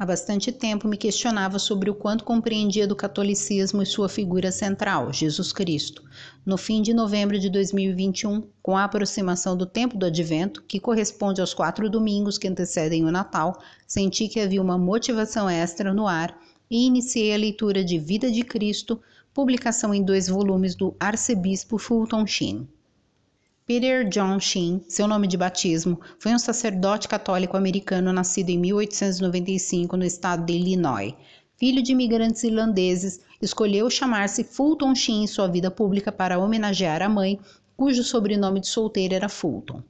Há bastante tempo me questionava sobre o quanto compreendia do catolicismo e sua figura central, Jesus Cristo. No fim de novembro de 2021, com a aproximação do tempo do Advento, que corresponde aos 4 domingos que antecedem o Natal, senti que havia uma motivação extra no ar e iniciei a leitura de Vida de Cristo, publicação em 2 volumes do arcebispo Fulton Sheen. Peter John Sheen, seu nome de batismo, foi um sacerdote católico americano nascido em 1895 no estado de Illinois. Filho de imigrantes irlandeses, escolheu chamar-se Fulton Sheen em sua vida pública para homenagear a mãe, cujo sobrenome de solteiro era Fulton.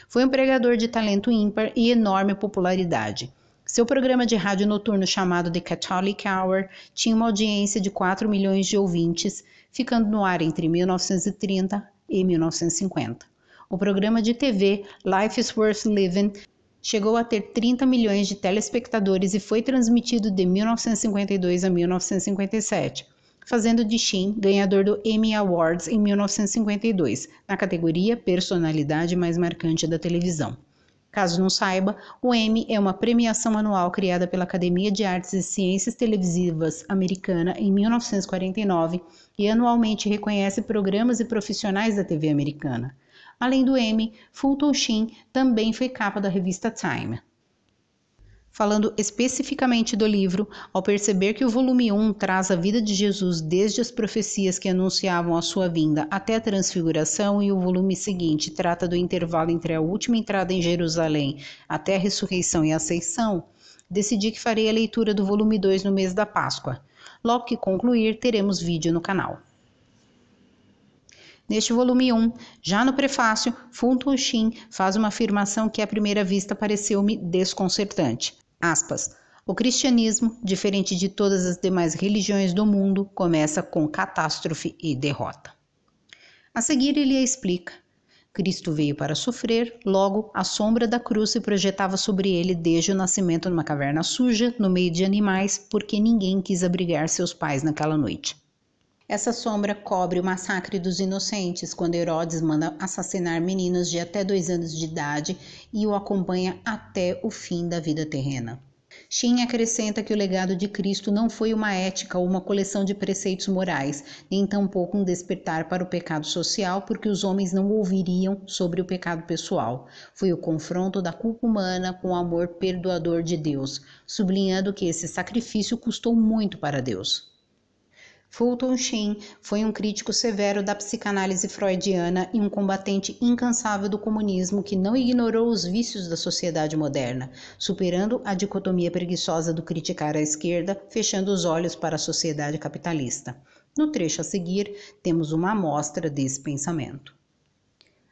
Foi um pregador de talento ímpar e enorme popularidade. Seu programa de rádio noturno chamado The Catholic Hour tinha uma audiência de 4 milhões de ouvintes, ficando no ar entre 1930 e 1950. O programa de TV Life is Worth Living chegou a ter 30 milhões de telespectadores e foi transmitido de 1952 a 1957, fazendo de Sheen ganhador do Emmy Awards em 1952, na categoria Personalidade Mais Marcante da Televisão. Caso não saiba, o Emmy é uma premiação anual criada pela Academia de Artes e Ciências Televisivas americana em 1949 e anualmente reconhece programas e profissionais da TV americana. Além do Emmy, Fulton Sheen também foi capa da revista Time. Falando especificamente do livro, ao perceber que o volume 1 traz a vida de Jesus desde as profecias que anunciavam a sua vinda até a transfiguração e o volume seguinte trata do intervalo entre a última entrada em Jerusalém até a ressurreição e a ascensão, decidi que farei a leitura do volume 2 no mês da Páscoa. Logo que concluir, teremos vídeo no canal. Neste volume 1, já no prefácio, Fulton Sheen faz uma afirmação que à primeira vista pareceu-me desconcertante. Aspas, o cristianismo, diferente de todas as demais religiões do mundo, começa com catástrofe e derrota. A seguir ele explica. Cristo veio para sofrer, logo a sombra da cruz se projetava sobre ele desde o nascimento numa caverna suja, no meio de animais, porque ninguém quis abrigar seus pais naquela noite. Essa sombra cobre o massacre dos inocentes, quando Herodes manda assassinar meninos de até 2 anos de idade e o acompanha até o fim da vida terrena. Sheen acrescenta que o legado de Cristo não foi uma ética ou uma coleção de preceitos morais, nem tampouco um despertar para o pecado social, porque os homens não ouviriam sobre o pecado pessoal. Foi o confronto da culpa humana com o amor perdoador de Deus, sublinhando que esse sacrifício custou muito para Deus. Fulton Sheen foi um crítico severo da psicanálise freudiana e um combatente incansável do comunismo que não ignorou os vícios da sociedade moderna, superando a dicotomia preguiçosa do criticar a esquerda, fechando os olhos para a sociedade capitalista. No trecho a seguir, temos uma amostra desse pensamento.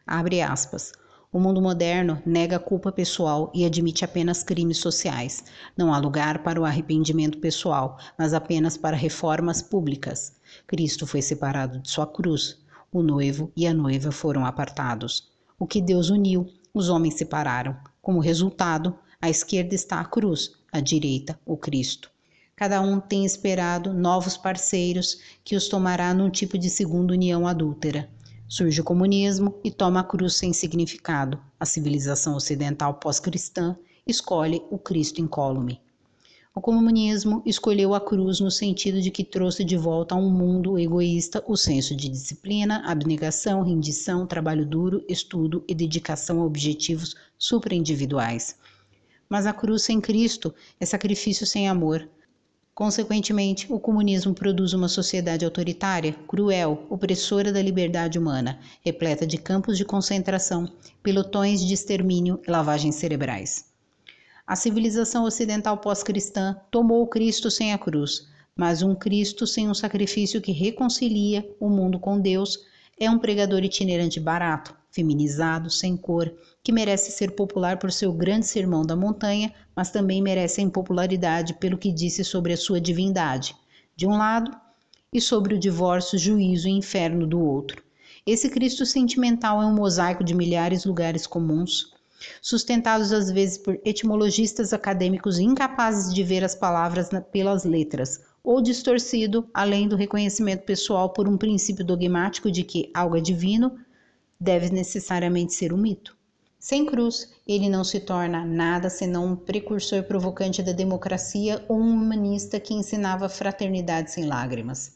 Abre aspas. O mundo moderno nega a culpa pessoal e admite apenas crimes sociais. Não há lugar para o arrependimento pessoal, mas apenas para reformas públicas. Cristo foi separado de sua cruz. O noivo e a noiva foram apartados. O que Deus uniu, os homens separaram. Como resultado, à esquerda está a cruz, à direita, o Cristo. Cada um tem esperado novos parceiros que os tomará num tipo de segunda união adúltera. Surge o comunismo e toma a cruz sem significado. A civilização ocidental pós-cristã escolhe o Cristo incólume. O comunismo escolheu a cruz no sentido de que trouxe de volta a um mundo egoísta o senso de disciplina, abnegação, rendição, trabalho duro, estudo e dedicação a objetivos supraindividuais. Mas a cruz sem Cristo é sacrifício sem amor. Consequentemente, o comunismo produz uma sociedade autoritária, cruel, opressora da liberdade humana, repleta de campos de concentração, pelotões de extermínio e lavagens cerebrais. A civilização ocidental pós-cristã tomou o Cristo sem a cruz, mas um Cristo sem um sacrifício que reconcilia o mundo com Deus é um pregador itinerante barato, feminizado, sem cor, que merece ser popular por seu grande sermão da montanha, mas também merece a impopularidade pelo que disse sobre a sua divindade, de um lado, e sobre o divórcio, juízo e inferno do outro. Esse Cristo sentimental é um mosaico de milhares de lugares comuns, sustentados às vezes por etimologistas acadêmicos incapazes de ver as palavras pelas letras, ou distorcido, além do reconhecimento pessoal por um princípio dogmático de que algo é divino, deve necessariamente ser um mito. Sem cruz, ele não se torna nada senão um precursor provocante da democracia ou um humanista que ensinava fraternidade sem lágrimas.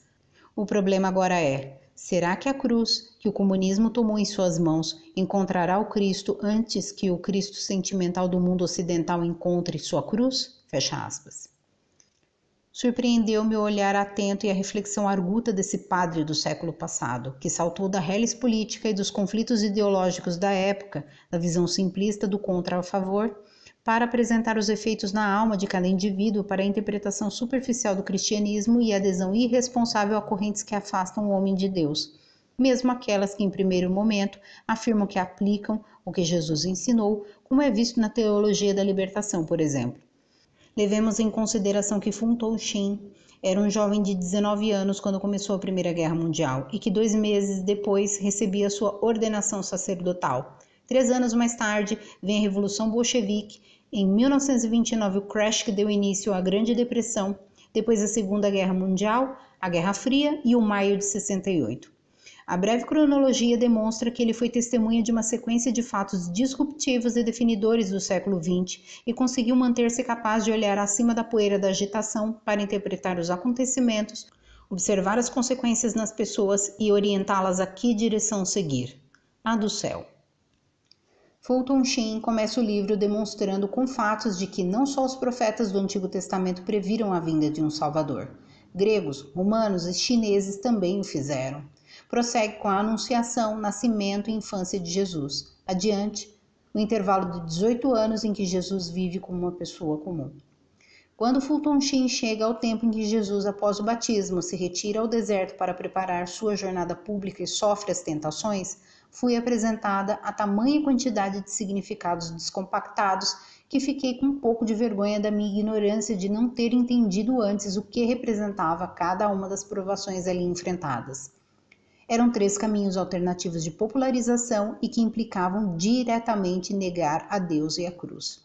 O problema agora é: será que a cruz, que o comunismo tomou em suas mãos, encontrará o Cristo antes que o Cristo sentimental do mundo ocidental encontre sua cruz? Fecha aspas. Surpreendeu-me o olhar atento e a reflexão arguta desse padre do século passado, que saltou da reles política e dos conflitos ideológicos da época, da visão simplista do contra a favor, para apresentar os efeitos na alma de cada indivíduo para a interpretação superficial do cristianismo e a adesão irresponsável a correntes que afastam o homem de Deus, mesmo aquelas que, em primeiro momento, afirmam que aplicam o que Jesus ensinou, como é visto na teologia da libertação, por exemplo. Levemos em consideração que Fu Hongxin era um jovem de 19 anos quando começou a Primeira Guerra Mundial e que 2 meses depois recebia sua ordenação sacerdotal. 3 anos mais tarde, vem a Revolução Bolchevique. Em 1929, o crash que deu início à Grande Depressão, depois a Segunda Guerra Mundial, a Guerra Fria e o Maio de 68. A breve cronologia demonstra que ele foi testemunha de uma sequência de fatos disruptivos e definidores do século XX e conseguiu manter-se capaz de olhar acima da poeira da agitação para interpretar os acontecimentos, observar as consequências nas pessoas e orientá-las a que direção seguir. A do céu. Fu Hongxin começa o livro demonstrando com fatos de que não só os profetas do Antigo Testamento previram a vinda de um Salvador. Gregos, romanos e chineses também o fizeram. Prossegue com a anunciação, nascimento e infância de Jesus. Adiante, o intervalo de 18 anos em que Jesus vive como uma pessoa comum. Quando Fu Hongxin chega ao tempo em que Jesus, após o batismo, se retira ao deserto para preparar sua jornada pública e sofre as tentações, fui apresentada a tamanha quantidade de significados descompactados que fiquei com um pouco de vergonha da minha ignorância de não ter entendido antes o que representava cada uma das provações ali enfrentadas. Eram 3 caminhos alternativos de popularização e que implicavam diretamente negar a Deus e a cruz.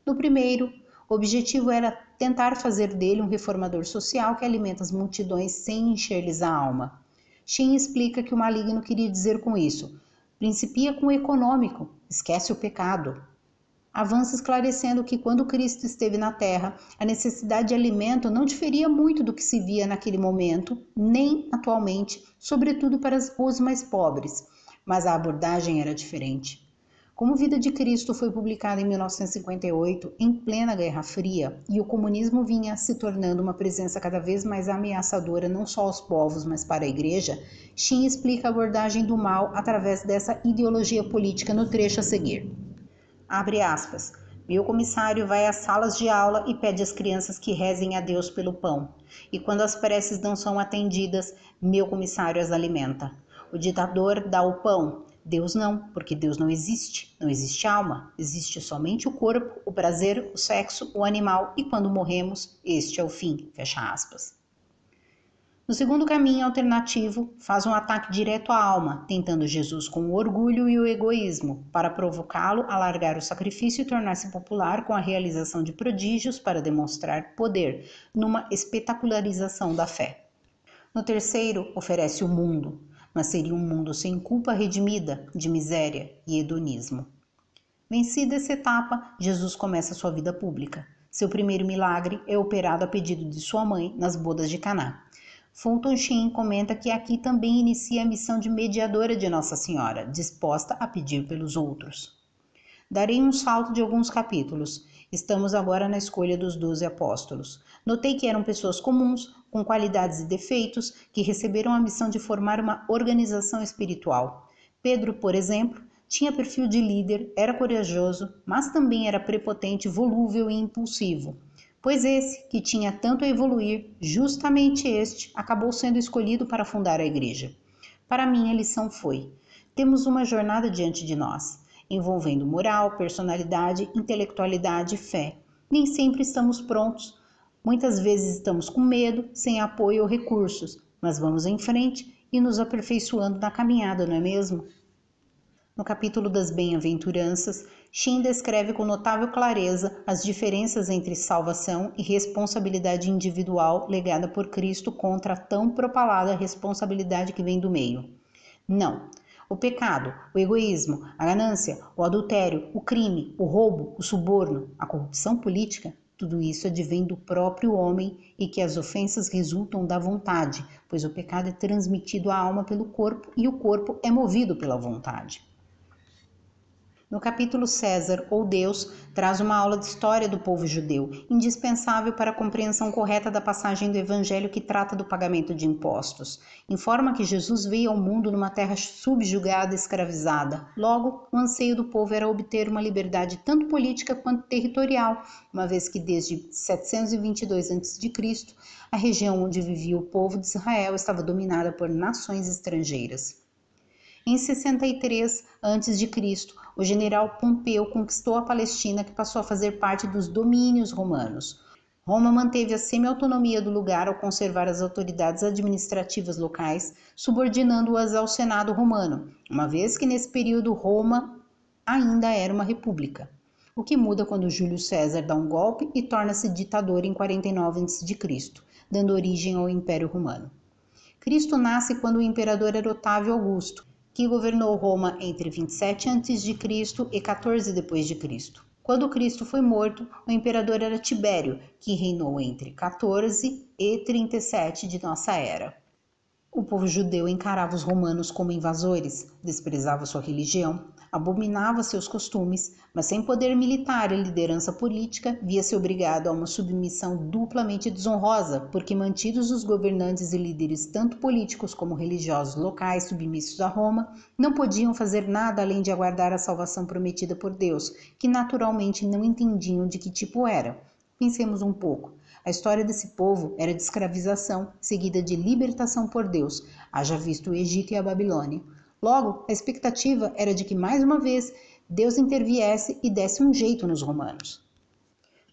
No primeiro, o objetivo era tentar fazer dele um reformador social que alimenta as multidões sem encher-lhes a alma. Xin explica que o maligno queria dizer com isso: principia com o econômico, esquece o pecado. Avança esclarecendo que quando Cristo esteve na Terra, a necessidade de alimento não diferia muito do que se via naquele momento, nem atualmente, sobretudo para os mais pobres, mas a abordagem era diferente. Como Vida de Cristo foi publicada em 1958, em plena Guerra Fria, e o comunismo vinha se tornando uma presença cada vez mais ameaçadora não só aos povos, mas para a Igreja, Xin explica a abordagem do mal através dessa ideologia política no trecho a seguir. Abre aspas. Meu comissário vai às salas de aula e pede às crianças que rezem a Deus pelo pão. E quando as preces não são atendidas, meu comissário as alimenta. O ditador dá o pão. Deus não, porque Deus não existe. Não existe alma. Existe somente o corpo, o prazer, o sexo, o animal. E quando morremos, este é o fim. Fecha aspas. No segundo caminho alternativo, faz um ataque direto à alma, tentando Jesus com o orgulho e o egoísmo, para provocá-lo a largar o sacrifício e tornar-se popular com a realização de prodígios para demonstrar poder, numa espetacularização da fé. No terceiro, oferece o mundo, mas seria um mundo sem culpa redimida, de miséria e hedonismo. Vencida essa etapa, Jesus começa sua vida pública. Seu primeiro milagre é operado a pedido de sua mãe nas bodas de Caná. Fu Hongxin comenta que aqui também inicia a missão de mediadora de Nossa Senhora, disposta a pedir pelos outros. Darei um salto de alguns capítulos. Estamos agora na escolha dos 12 apóstolos. Notei que eram pessoas comuns, com qualidades e defeitos, que receberam a missão de formar uma organização espiritual. Pedro, por exemplo, tinha perfil de líder, era corajoso, mas também era prepotente, volúvel e impulsivo. Pois esse, que tinha tanto a evoluir, justamente este, acabou sendo escolhido para fundar a igreja. Para mim, a lição foi: temos uma jornada diante de nós, envolvendo moral, personalidade, intelectualidade e fé. Nem sempre estamos prontos. Muitas vezes estamos com medo, sem apoio ou recursos, mas vamos em frente e nos aperfeiçoando na caminhada, não é mesmo? No capítulo das bem-aventuranças, Xin descreve com notável clareza as diferenças entre salvação e responsabilidade individual legada por Cristo contra a tão propalada responsabilidade que vem do meio. Não, O pecado, o egoísmo, a ganância, o adultério, o crime, o roubo, o suborno, a corrupção política, tudo isso advém do próprio homem e que as ofensas resultam da vontade, pois o pecado é transmitido à alma pelo corpo e o corpo é movido pela vontade. No capítulo César, ou Deus, traz uma aula de história do povo judeu, indispensável para a compreensão correta da passagem do evangelho que trata do pagamento de impostos. Informa que Jesus veio ao mundo numa terra subjugada e escravizada. Logo, o anseio do povo era obter uma liberdade tanto política quanto territorial, uma vez que desde 722 a.C., a região onde vivia o povo de Israel estava dominada por nações estrangeiras. Em 63 a.C., o general Pompeu conquistou a Palestina, que passou a fazer parte dos domínios romanos. Roma manteve a semi-autonomia do lugar ao conservar as autoridades administrativas locais, subordinando-as ao Senado romano, uma vez que nesse período Roma ainda era uma república. O que muda quando Júlio César dá um golpe e torna-se ditador em 49 a.C., dando origem ao Império Romano. Cristo nasce quando o imperador era Otávio Augusto, que governou Roma entre 27 a.C. e 14 d.C. Quando Cristo foi morto, o imperador era Tibério, que reinou entre 14 e 37 de nossa era. O povo judeu encarava os romanos como invasores, desprezava sua religião, abominava seus costumes, mas sem poder militar e liderança política, via-se obrigado a uma submissão duplamente desonrosa, porque mantidos os governantes e líderes tanto políticos como religiosos locais submissos a Roma, não podiam fazer nada além de aguardar a salvação prometida por Deus, que naturalmente não entendiam de que tipo era. Pensemos um pouco. A história desse povo era de escravização, seguida de libertação por Deus, haja visto o Egito e a Babilônia. Logo, a expectativa era de que, mais uma vez, Deus interviesse e desse um jeito nos romanos.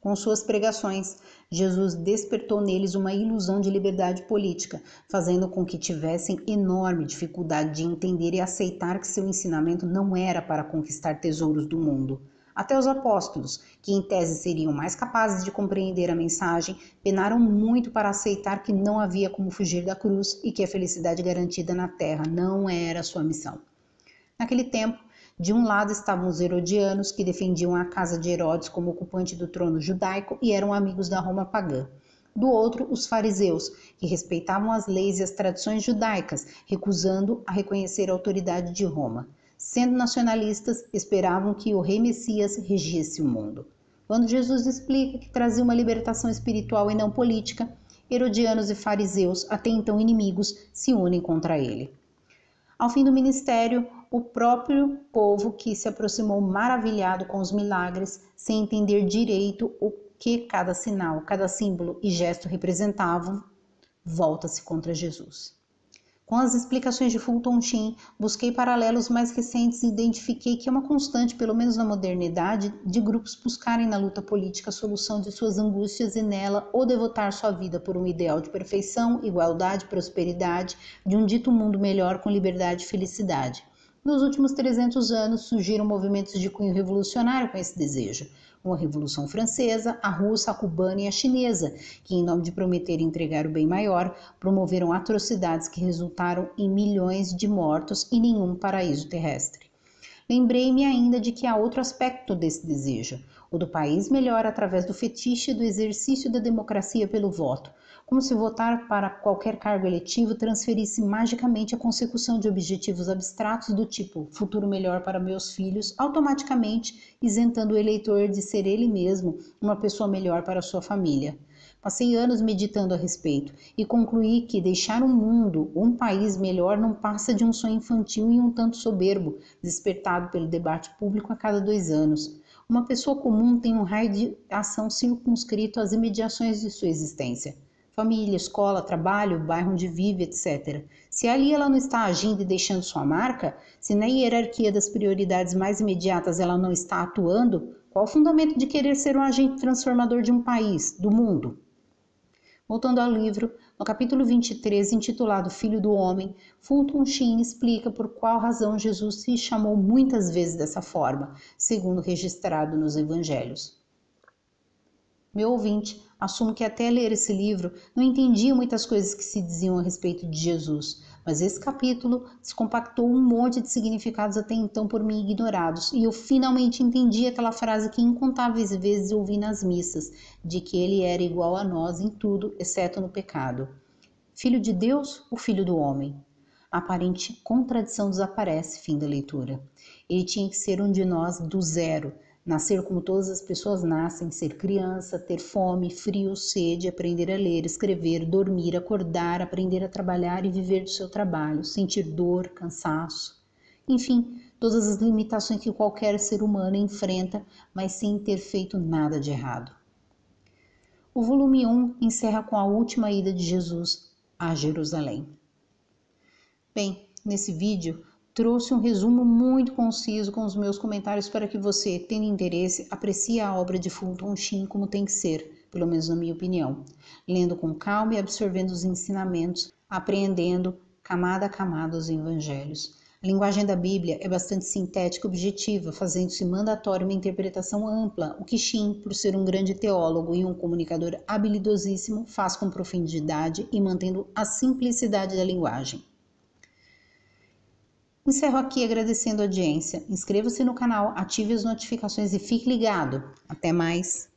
Com suas pregações, Jesus despertou neles uma ilusão de liberdade política, fazendo com que tivessem enorme dificuldade de entender e aceitar que seu ensinamento não era para conquistar tesouros do mundo. Até os apóstolos, que em tese seriam mais capazes de compreender a mensagem, penaram muito para aceitar que não havia como fugir da cruz e que a felicidade garantida na terra não era sua missão. Naquele tempo, de um lado estavam os herodianos, que defendiam a casa de Herodes como ocupante do trono judaico e eram amigos da Roma pagã. Do outro, os fariseus, que respeitavam as leis e as tradições judaicas, recusando a reconhecer a autoridade de Roma. Sendo nacionalistas, esperavam que o rei Messias regesse o mundo. Quando Jesus explica que trazia uma libertação espiritual e não política, herodianos e fariseus, até então inimigos, se unem contra ele. Ao fim do ministério, o próprio povo, que se aproximou maravilhado com os milagres, sem entender direito o que cada sinal, cada símbolo e gesto representavam, volta-se contra Jesus. Com as explicações de Fulton Sheen, busquei paralelos mais recentes e identifiquei que é uma constante, pelo menos na modernidade, de grupos buscarem na luta política a solução de suas angústias e nela ou devotar sua vida por um ideal de perfeição, igualdade, prosperidade, de um dito mundo melhor com liberdade e felicidade. Nos últimos 300 anos surgiram movimentos de cunho revolucionário com esse desejo, como a Revolução Francesa, a russa, a cubana e a chinesa, que, em nome de prometer entregar o bem maior, promoveram atrocidades que resultaram em milhões de mortos e nenhum paraíso terrestre. Lembrei-me ainda de que há outro aspecto desse desejo, o do país melhor através do fetiche do exercício da democracia pelo voto, como se votar para qualquer cargo eletivo transferisse magicamente a consecução de objetivos abstratos do tipo futuro melhor para meus filhos, automaticamente isentando o eleitor de ser ele mesmo uma pessoa melhor para sua família. Passei anos meditando a respeito e concluí que deixar um mundo, um país melhor não passa de um sonho infantil e um tanto soberbo, despertado pelo debate público a cada 2 anos. Uma pessoa comum tem um raio de ação circunscrito às imediações de sua existência. Família, escola, trabalho, bairro onde vive, etc. Se ali ela não está agindo e deixando sua marca, se na hierarquia das prioridades mais imediatas ela não está atuando, qual o fundamento de querer ser um agente transformador de um país, do mundo? Voltando ao livro, no capítulo 23, intitulado Filho do Homem, Fulton Sheen explica por qual razão Jesus se chamou muitas vezes dessa forma, segundo registrado nos evangelhos. Meu ouvinte, assumo que até ler esse livro não entendia muitas coisas que se diziam a respeito de Jesus, Mas esse capítulo descompactou um monte de significados até então por mim ignorados, e eu finalmente entendi aquela frase que incontáveis vezes ouvi nas missas, de que ele era igual a nós em tudo, exceto no pecado. Filho de Deus ou filho do homem? A aparente contradição desaparece, fim da leitura. Ele tinha que ser um de nós do zero, nascer como todas as pessoas nascem, ser criança, ter fome, frio, sede, aprender a ler, escrever, dormir, acordar, aprender a trabalhar e viver do seu trabalho, sentir dor, cansaço. Enfim, todas as limitações que qualquer ser humano enfrenta, mas sem ter feito nada de errado. O volume 1 encerra com a última ida de Jesus a Jerusalém. Bem, nesse vídeo trouxe um resumo muito conciso com os meus comentários para que você, tendo interesse, aprecie a obra de Fulton Sheen como tem que ser, pelo menos na minha opinião, lendo com calma e absorvendo os ensinamentos, apreendendo camada a camada os evangelhos. A linguagem da Bíblia é bastante sintética e objetiva, fazendo-se mandatória uma interpretação ampla, o que Sheen, por ser um grande teólogo e um comunicador habilidosíssimo, faz com profundidade e mantendo a simplicidade da linguagem. Encerro aqui agradecendo a audiência. Inscreva-se no canal, ative as notificações e fique ligado. Até mais!